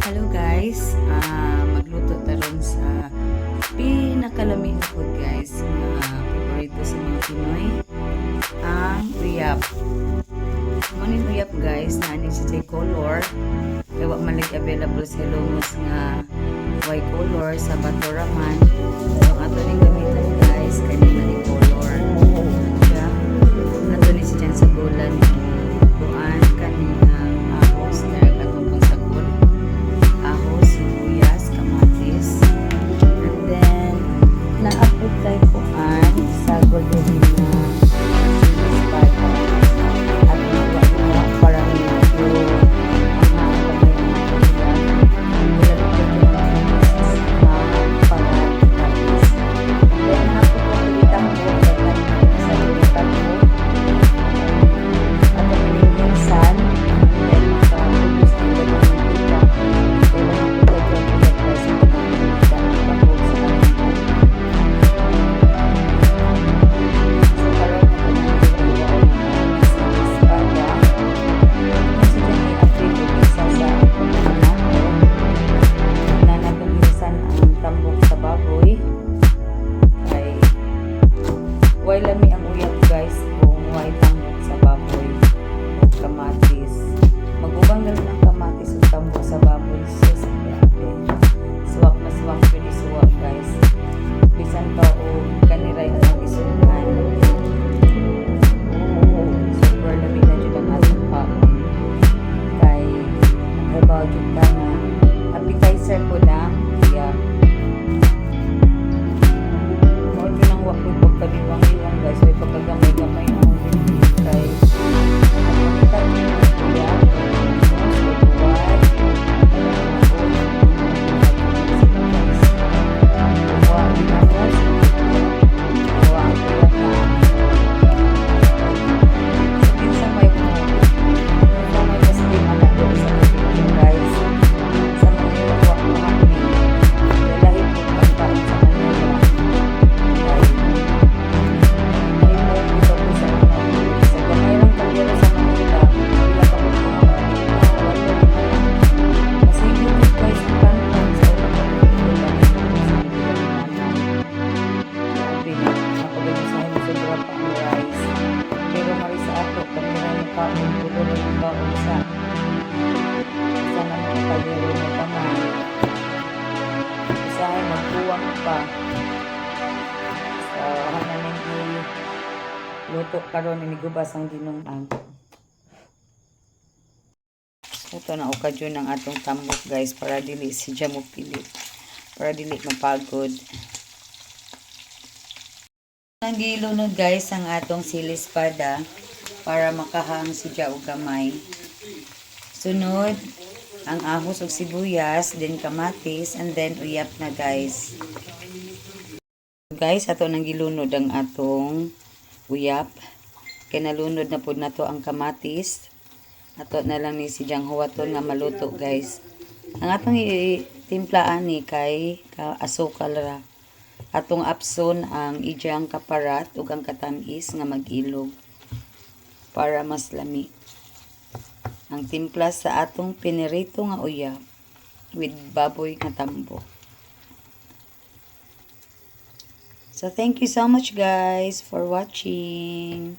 Hello guys, magluto taron sa pinakalami na food guys na paborito sa mga Pinoy, ang uyap. Maning uyap guys na aning sa color kaya wag man available sa lumos nga white color sa Batoraman. So ato ning gamiton guys kanina ni color. Siya ato ni siya sa gulan kuan kanina ahos na atong pangsagol. Ahos, sibuyas, kamatis. And then naapod kay kuan sa gulong na espada. At nawa para medyo Why lami ang uyap guys kung why tambok sa baboy o kamatis. Magubang na ng kamatis o tambok sa baboy. Sus, grabe. Suwak na suwak pwede suwak guys. Bisan pa o kaniray ang isunan. Super lami na dyan ang ating paon. Kay nagtrabaho dyan ka na appetizer ko lang. Kaya pagkadiwang-iwang guys, may pagkagamay-gamay na akong binigay kay pagkakita niyo kuya magbuwang pa sa hananing luto karon ni gubas ang dinungan. Ito na okasyon ng atong tambok guys para dili siya mo pilit, para dili mapagod. Ang gilunod guys ang atong sili espada para makahang siya og gamay. Sunod ang ahos ug sibuyas, then kamatis, and then uyap na guys. Guys, ato nang gilunod ang atong uyap. Kaya nalunod na po na to ang kamatis. Ato na lang ni si Jang huwaton nga maluto guys. Ang atong itimplahan ni kay asukal ra. Atong apson ang ijang kaparat ug ang katamis nga mag-ilog para mas lami. Ang timpla sa atong pinirito nga uyap with baboy nga tambok. So thank you so much guys for watching.